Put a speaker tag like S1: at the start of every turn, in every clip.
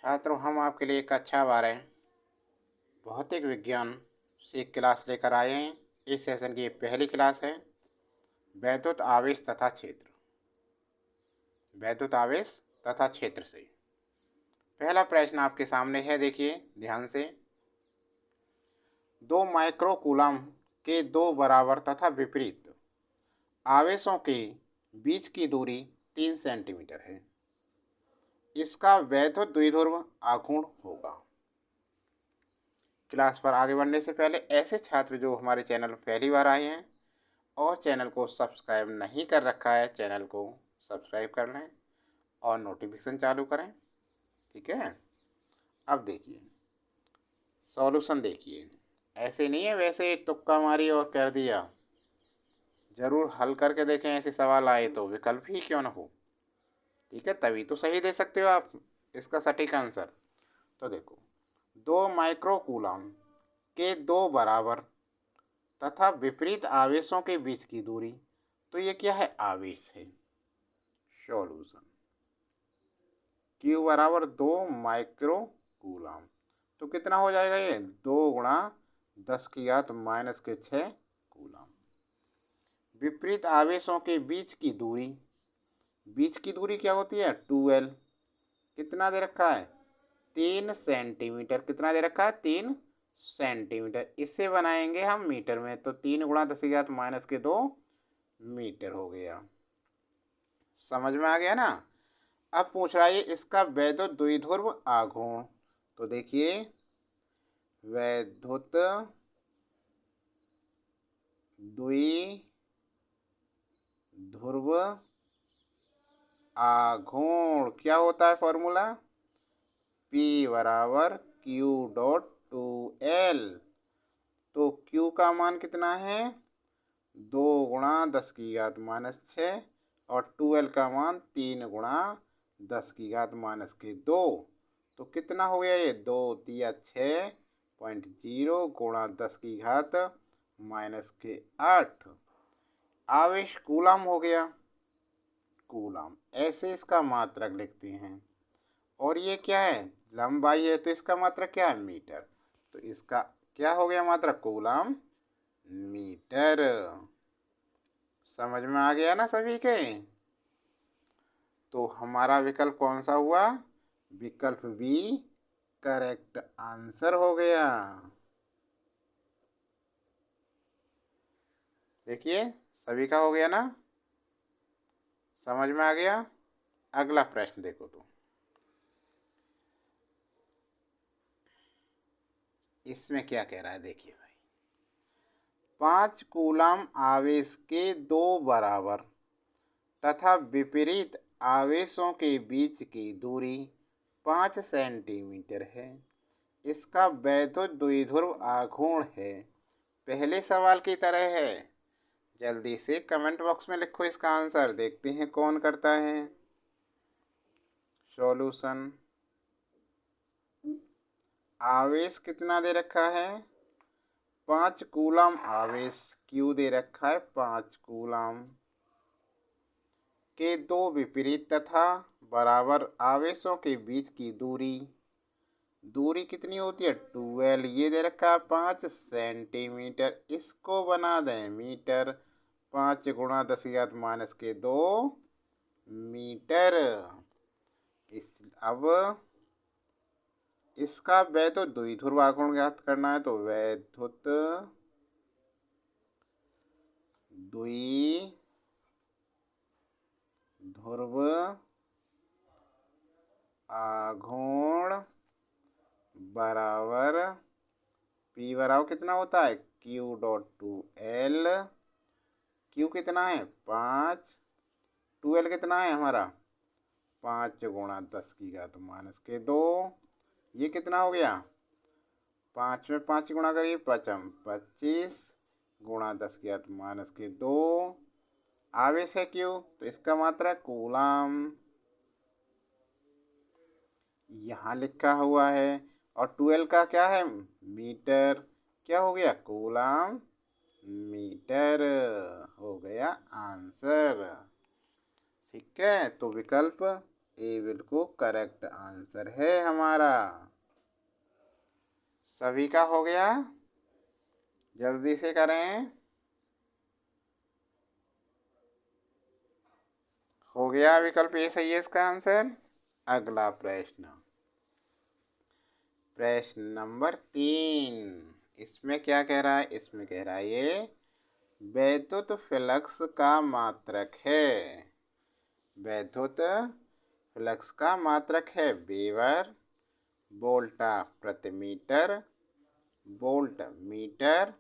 S1: छात्रों, हम आपके लिए कक्षा 12 भौतिक विज्ञान से क्लास लेकर आए हैं। इस सेशन की पहली क्लास है वैद्युत आवेश तथा क्षेत्र। वैद्युत आवेश तथा क्षेत्र से पहला प्रश्न आपके सामने है, देखिए ध्यान से। 2 माइक्रोकूलम के दो बराबर तथा विपरीत आवेशों के बीच की दूरी 3 सेंटीमीटर है। इसका वैद्युत द्विध्रुव आघूर्ण होगा। क्लास पर आगे बढ़ने से पहले ऐसे छात्र जो हमारे चैनल पर पहली बार आए हैं और चैनल को सब्सक्राइब नहीं कर रखा है, चैनल को सब्सक्राइब कर लें और नोटिफिकेशन चालू करें। ठीक है। अब देखिए सॉल्यूशन, देखिए ऐसे नहीं है वैसे तुक्का मारी और कर दिया। ज़रूर हल करके देखें, ऐसे सवाल आए तो विकल्प ही क्यों ना हो। ठीक है, तभी तो सही दे सकते हो आप इसका सटीक आंसर। तो देखो, 2 माइक्रोकूलम के दो बराबर तथा विपरीत आवेशों के बीच की दूरी, तो ये क्या है? आवेश है। सॉल्यूशन, Q बराबर 2 माइक्रोकूलम, तो कितना हो जाएगा ये? 2 गुणा 10⁻⁻6 कूलम। विपरीत आवेशों के बीच की दूरी क्या होती है? 2L। कितना दे रखा है? 3 सेंटीमीटर। कितना दे रखा है? 3 सेंटीमीटर। इससे बनाएंगे हम मीटर में, तो 3 गुणा 10⁻⁻2 मीटर हो गया। समझ में आ गया ना? अब पूछ रहा है इसका वैद्युत द्विध्रुव आघूर्ण। तो देखिए, वैद्युत द्विध्रुव आघूर्ण क्या होता है? फॉर्मूला P बराबर Q डॉट 2L। तो Q का मान कितना है? 2 गुणा 10⁻⁻6 और 2L का मान 3 गुणा 10⁻⁻2। तो कितना हो गया ये? 2 तिया 6.0 गुणा 10⁻⁻8 आवेश कूलम हो गया। कूलम, ऐसे इसका मात्रक लिखते हैं। और ये क्या है? लंबाई है, तो इसका मात्रक क्या है? मीटर। तो इसका क्या हो गया मात्रक? Coulomb metre. समझ में आ गया ना सभी के? तो हमारा विकल्प कौन सा हुआ? विकल्प बी करेक्ट आंसर हो गया। देखिए सभी का हो गया ना? समझ में आ गया? अगला प्रश्न देखो, तो इसमें क्या कह रहा है? देखिए भाई, 5 कूलम आवेश के दो बराबर तथा विपरीत आवेशों के बीच की दूरी 5 सेंटीमीटर है। इसका वैद्युत द्विध्रुव आघूर्ण है। पहले सवाल की तरह है। जल्दी से कमेंट बॉक्स में लिखो इसका आंसर, देखते हैं कौन करता है। सॉल्यूशन, आवेश कितना दे रखा है? 5 कूलम आवेश Q दे रखा है 5 कूलम के दो विपरीत तथा बराबर आवेशों के बीच की दूरी कितनी होती है? 2L। ये दे रखा है 5 सेंटीमीटर। इसको बना दें मीटर। 5 गुणा 10⁻⁻2 मीटर। अब इसका वैद्युत द्विध्रुव आघूर्ण ज्ञात करना है। तो वैद्युत द्विध्रुव आघूर्ण बराबर P बराबर कितना होता है? Q dot 2L। Q कितना है? 5। 2L कितना है हमारा? 5 गुणा 10⁻⁻2। ये कितना हो गया? 5 में 5 गुणा करिए, 25 गुणा 10⁻⁻2। आवेश है Q, तो इसका मात्रा कूलम यहाँ लिखा हुआ है। और 2L का क्या है? मीटर। क्या हो गया? कूलम मीटर हो गया आंसर। ठीक है, तो विकल्प ए बिल्कुल करेक्ट आंसर है हमारा। सभी का हो गया, जल्दी से करें। हो गया, विकल्प ए सही है इसका आंसर। अगला प्रश्न, प्रश्न नंबर 3। इसमें क्या कह रहा है? इसमें कह रहा है ये वैद्युत फ्लक्स का मात्रक है। वैद्युत फ्लक्स का मात्रक है वेबर, वोल्टा प्रति मीटर, वोल्ट मीटर,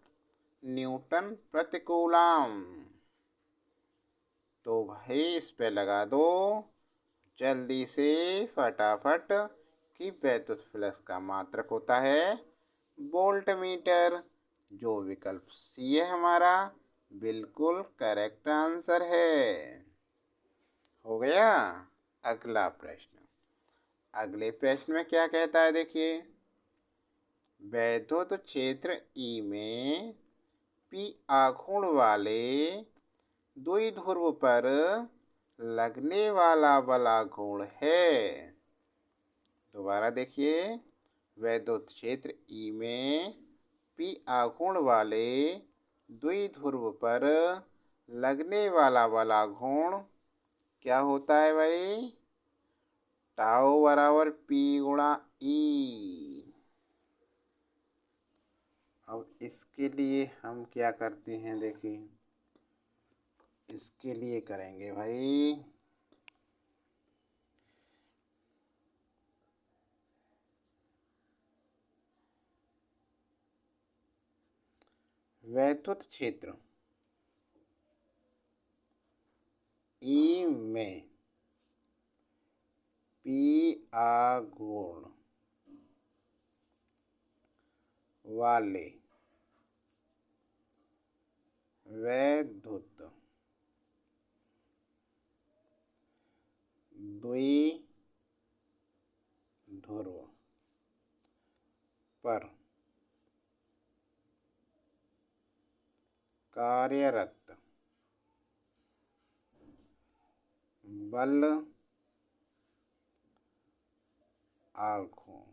S1: न्यूटन प्रति कूलम। तो भाई इस पे लगा दो जल्दी से फटाफट कि वैद्युत फ्लक्स का मात्रक होता है वोल्ट मीटर। जो विकल्प सी है हमारा बिल्कुल करेक्ट आंसर है। हो गया। अगला प्रश्न, अगले प्रश्न में क्या कहता है देखिए, वैद्युत क्षेत्र ई में पी आघूर्ण वाले द्विध्रुव पर लगने वाला बल आघूर्ण है। दोबारा देखिए, वैद्युत क्षेत्र ई में पी आघूर्ण वाले द्विध्रुव पर लगने वाला बल आघूर्ण क्या होता है भाई? टाउ बराबर पी गुणा ई। अब इसके लिए हम क्या करते हैं देखिए, इसके लिए करेंगे भाई वैद्युत क्षेत्र ई में पी आघूर्ण वाले वैद्युत द्विध्रुव पर कार्यरत बल आघूर्ण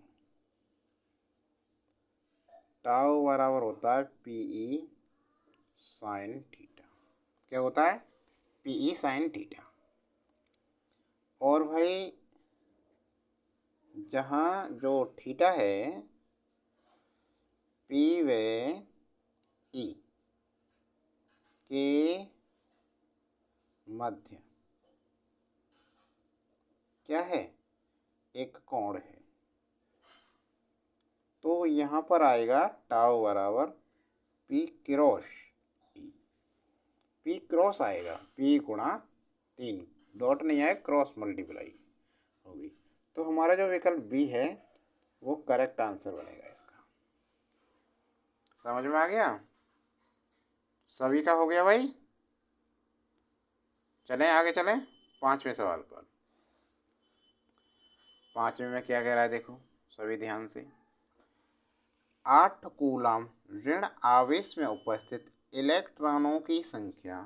S1: टाउ बराबर होता है पीई साइन थीटा। क्या होता है? PE sine theta. और भाई जहाँ जो थीटा है पी व ई के मध्य क्या है? एक कोण है। तो यहाँ पर आएगा टाउ बराबर पी क्रॉस ई। पी क्रॉस आएगा पी गुणा 3, डॉट नहीं आए, क्रॉस मल्टीप्लाई होगी। तो हमारा जो विकल्प बी है वो करेक्ट आंसर बनेगा इसका। समझ में आ गया? सभी का हो गया भाई। चलें आगे चलें 5वें सवाल पर। 5वें में क्या कह रहा है देखो सभी ध्यान से। 8 कूलम ऋण आवेश में उपस्थित इलेक्ट्रॉनों की संख्या।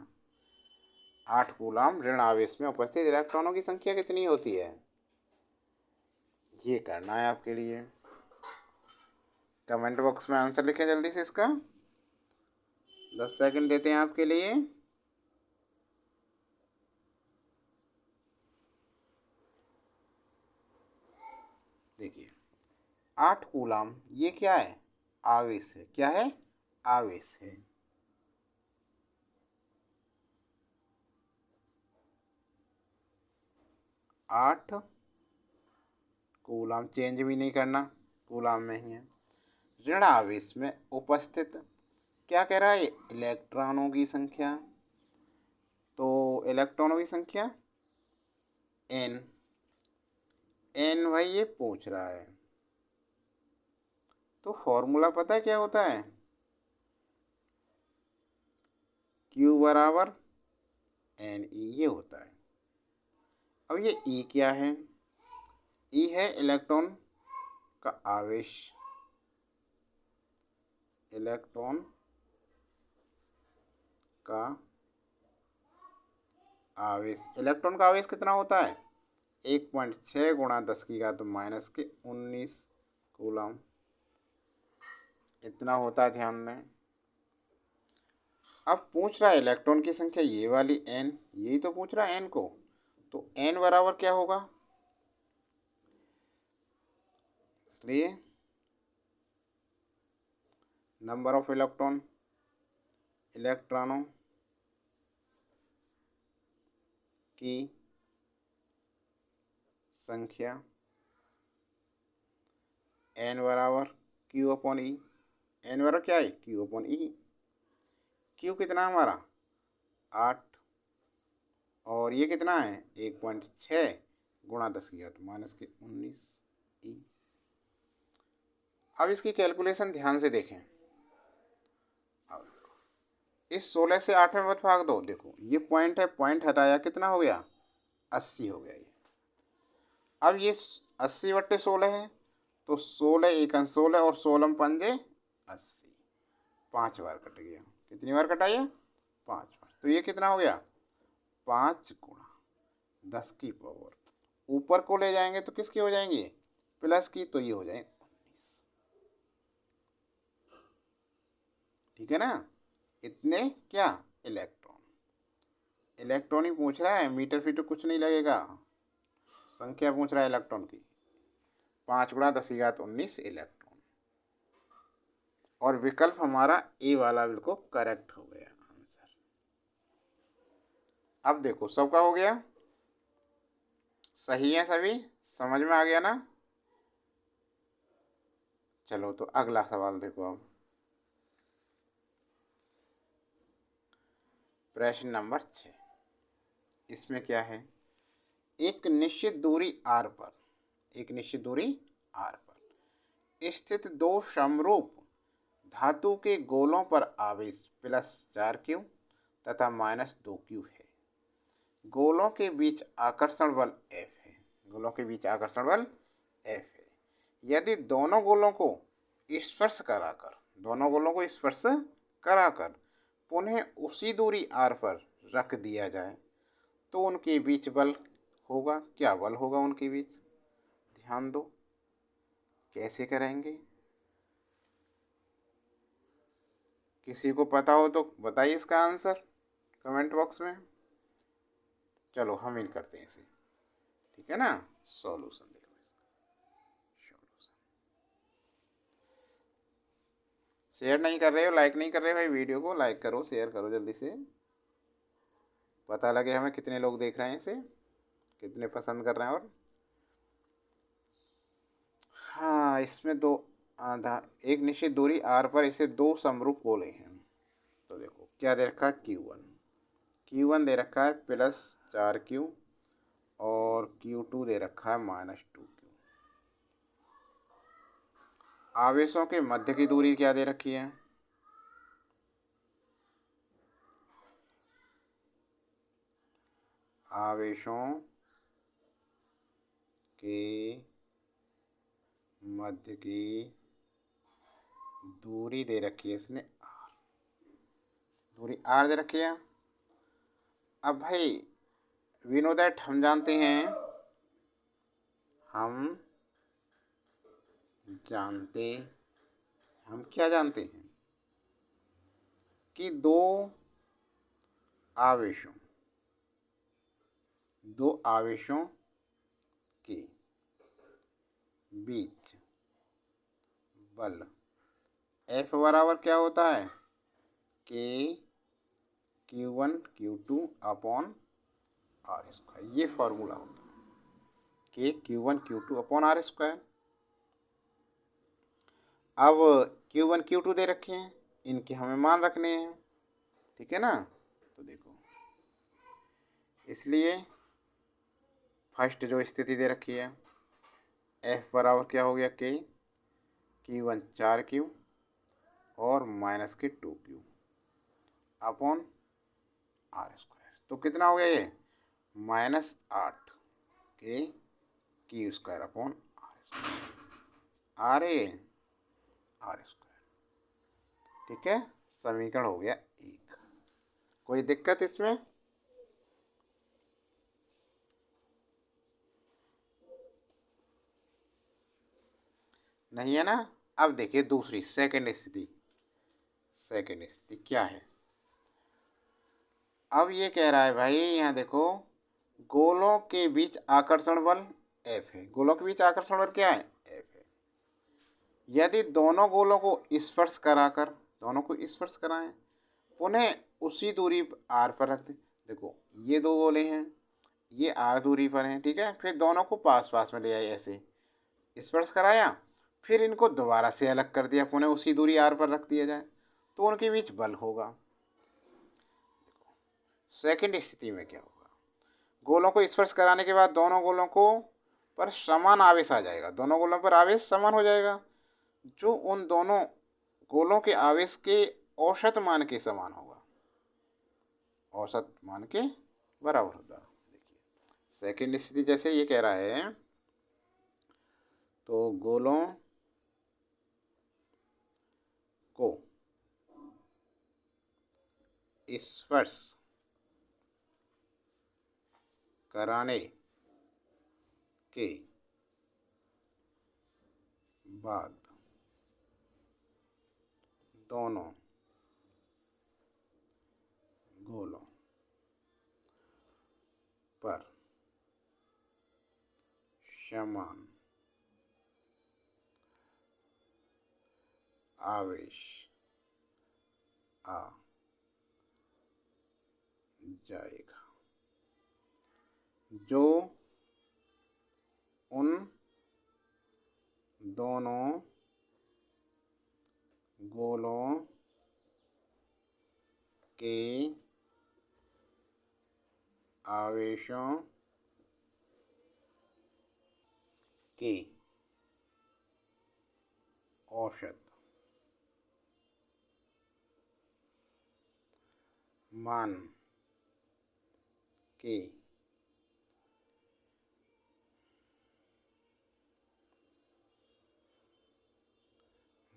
S1: 8 कूलम ऋण आवेश में उपस्थित इलेक्ट्रॉनों की संख्या कितनी होती है? ये करना है आपके लिए। कमेंट बॉक्स में आंसर लिखें जल्दी से इसका। 10 सेकंड देते हैं आपके लिए। देखिए 8 कूलम ये क्या है? आवेश है। क्या है? आवेश है। 8 कूलम चेंज भी नहीं करना, कूलम में ही है। ऋण आवेश में उपस्थित क्या कह रहा है? इलेक्ट्रॉनों की संख्या। तो इलेक्ट्रॉनों की संख्या n। n भाई ये पूछ रहा है। तो फॉर्मूला पता है क्या होता है? Q बराबर एन ई ये होता है। अब ये E क्या है? E है इलेक्ट्रॉन का आवेश। इलेक्ट्रॉन का आवेश। इलेक्ट्रॉन का आवेश कितना होता है? 1.6 गुणा 10 की घात माइनस के 19 कूलम, इतना होता है, ध्यान दें। अब पूछ रहा है इलेक्ट्रॉन की संख्या ये वाली n, यही तो पूछ रहा है n को, तो n बराबर क्या होगा, इसलिए नंबर ऑफ इलेक्ट्रॉनों की संख्या n बराबर Q अपॉन ई। n बराबर क्या है, Q अपॉन ई। Q कितना हमारा 8 और ये कितना है 1.6 गुणा 10 की घात माइनस के 19 ई। अब इसकी कैलकुलेशन ध्यान से देखें। अब इस 16 से 8 में मत भाग दो, देखो ये पॉइंट है, पॉइंट हटाया कितना हो गया 80 हो गया ये। अब ये 80/16 है, तो 16 एकन 16 और 16 पंजे 80, 5 बार कट गया। कितनी बार कटा ये 5 बार, तो ये कितना हो गया 5 गुणा 10 की पावर, ऊपर को ले जाएंगे तो किसके हो जाएंगे प्लस की, तो ये हो जाएंगे 19। ठीक है ना, इतने क्या इलेक्ट्रॉन ही पूछ रहा है, मीटर फीटर कुछ नहीं लगेगा, संख्या पूछ रहा है इलेक्ट्रॉन की। 5 गुणा 10 की घात 19 इलेक्ट्रॉन, और विकल्प हमारा ए वाला बिल्कुल करेक्ट हो गया आंसर। अब देखो सबका हो गया, सही है सभी, समझ में आ गया ना। चलो तो अगला सवाल देखो। अब प्रश्न नंबर 6, इसमें क्या है, एक निश्चित दूरी r पर, एक निश्चित दूरी r पर स्थित दो समरूप धातु के गोलों पर आवेश +4Q तथा -2Q है। गोलों के बीच आकर्षण बल F है, गोलों के बीच आकर्षण बल F है। यदि दोनों गोलों को स्पर्श कराकर, दोनों गोलों को स्पर्श कराकर पुनः उसी दूरी r पर रख दिया जाए तो उनके बीच बल होगा, क्या बल होगा उनके बीच, ध्यान दो कैसे करेंगे। किसी को पता हो तो बताइए इसका आंसर कमेंट बॉक्स में। चलो हम इन करते हैं इसे, ठीक है ना। सॉल्यूशन देखो इसका, सॉल्यूशन शेयर नहीं कर रहे हो, लाइक नहीं कर रहे हो भाई, वीडियो को लाइक करो, शेयर करो जल्दी से, पता लगे हमें कितने लोग देख रहे हैं इसे, कितने पसंद कर रहे हैं। और हाँ, इसमें दो आधा, एक निश्चित दूरी r पर इसे दो समरूप गोले हैं। तो देखो क्या दे रखा है Q1 दे रखा है +4Q और Q2 दे रखा है -2Q। आवेशों के मध्य की दूरी क्या दे रखी है, आवेशों के मध्य की दूरी दे रखी है इसने r, दूरी r दे रखी है। अब भाई वी नो दैट, हम जानते हैं, हम क्या जानते हैं कि दो आवेशों के बीच बल F बराबर क्या होता है, K Q1 Q2 upon r², ये फॉर्मूला होता है K Q1 Q2 upon r²। अब Q1 Q2 दे रखे हैं, इनके हमें मान रखने हैं, ठीक है ना। तो देखो इसलिए फर्स्ट जो स्थिति दे रखी है, F बराबर क्या हो गया K Q1 4Q और -2Q अपॉन r²। तो कितना हो गया ये -8 K Q² अपॉन r², ठीक है। समीकरण हो गया 1। कोई दिक्कत इसमें, नहीं है ना। अब देखिए दूसरी सेकंड स्थिति। सेकंड स्थिति क्या है? अब ये कह रहा है भाई, यहाँ देखो, गोलों के बीच आकर्षण बल F है। गोलों के बीच आकर्षण बल क्या है? F है। यदि दोनों गोलों को स्पर्श कराकर, दोनों को स्पर्श कराएं, पुनः उसी दूरी r पर रख दें। देखो ये दो गोले हैं, ये r दूरी पर हैं, ठीक है। फिर दोनों को पास पास में ले आए, ऐसे स्पर्श कराया, फिर इनको दोबारा से अलग कर दिया, पुनः उसी दूरी r पर रख दिया जाए, तो उनके बीच बल होगा। सेकंड स्थिति में क्या होगा? गोलों को स्पर्श कराने के बाद दोनों गोलों को पर समान आवेश आ जाएगा, दोनों गोलों पर आवेश समान हो जाएगा, जो उन दोनों गोलों के आवेश के औसत मान के समान होगा, औसत मान के बराबर होगा। देखिए सेकंड स्थिति जैसे ये कह रहा है, तो गोलों को स्पर्श कराने के बाद दोनों गोलों पर समान आवेश आ जाएगा, जो उन दोनों गोलों के आवेशों के औसत मान के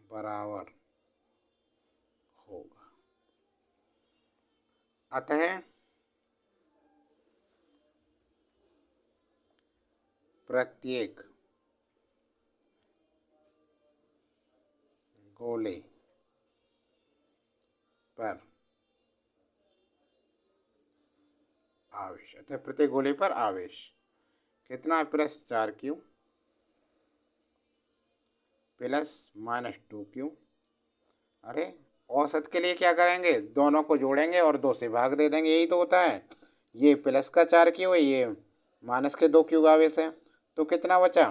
S1: बराबर होगा। अतः प्रत्येक गोले पर आवेश, अतः प्रत्येक गोले पर आवेश कितना? +4Q plus -2Q। अरे औसत के लिए क्या करेंगे? दोनों को जोड़ेंगे और 2 से भाग दे देंगे, यही तो होता है। ये प्लस का 4Q है, ये माइनस के 2Q का आवेश है, तो कितना बचा?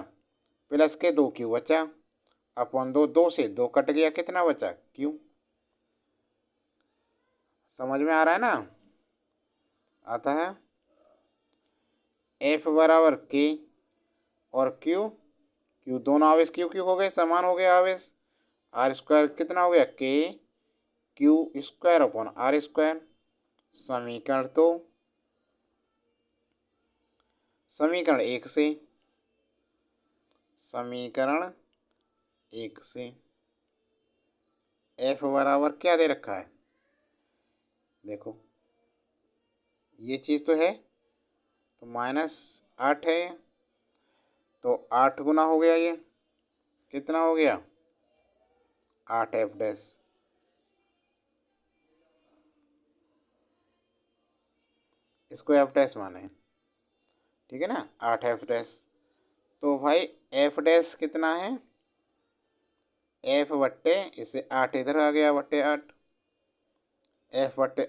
S1: प्लस के 2Q बचा, अपॉन 2, 2 से 2 कट गया, कितना बचा? Q। समझ में आ रहा है ना? अतः F बराबर K और Q दोनों आवेश Q हो गए, समान हो गए आवेश। r² कितना हो गया? KQ² upon r²। समीकरण तो समीकरण 1 से, समीकरण 1 से F बराबर क्या दे रखा है? देखो ये चीज़ तो है, तो -8 है, तो 8 गुना हो गया, ये कितना हो गया? 8F', इसको F' माने, ठीक है ना, 8F'। तो भाई F' कितना है? F बट्टे, इससे 8 इधर आ गया, बट्टे 8, F/8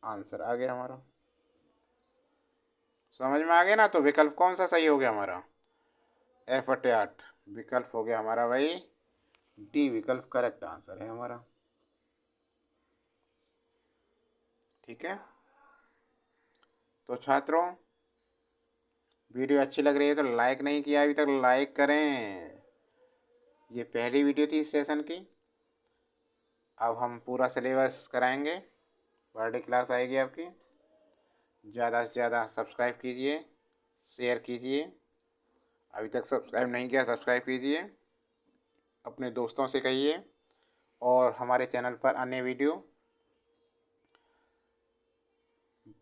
S1: आंसर आ गया हमारा। समझ में आ गया ना? तो विकल्प कौन सा सही हो गया हमारा? F/8 विकल्प हो गया हमारा भाई, डी विकल्प करेक्ट आंसर है हमारा। ठीक है, तो छात्रों वीडियो अच्छी लग रही है तो लाइक नहीं किया अभी तक, लाइक करें। ये पहली वीडियो थी इस सेशन की, अब हम पूरा सिलेबस कराएंगे, बर्थडे क्लास आएगी आपकी। ज़्यादा से ज़्यादा सब्सक्राइब कीजिए, शेयर कीजिए, अभी तक सब्सक्राइब नहीं किया सब्सक्राइब कीजिए, अपने दोस्तों से कहिए, और हमारे चैनल पर अन्य वीडियो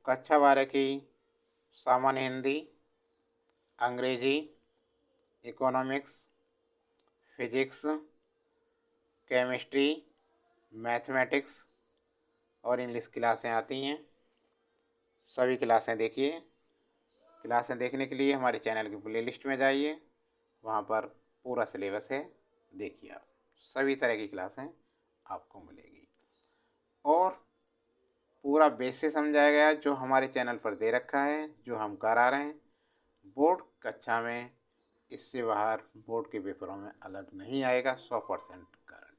S1: कक्षा 12 की सामान्य हिंदी, अंग्रेजी, इकोनॉमिक्स, फिजिक्स, केमिस्ट्री, मैथमेटिक्स और इंग्लिश क्लासें आती हैं। सभी क्लासें देखिए। क्लासें देखने के लिए हमारे चैनल की प्लेलिस्ट में जाइए, वहाँ पर पूरा सिलेबस है, देखिए आप सभी तरह की क्लासें आपको मिलेगी और पूरा बेसिक समझाया गया जो हमारे चैनल पर दे रखा है, जो हम करा रहे हैं। बोर्ड कक्षा में इससे बाहर बोर्ड के पेपरों में अलग नहीं आएगा, 100% गारंटी।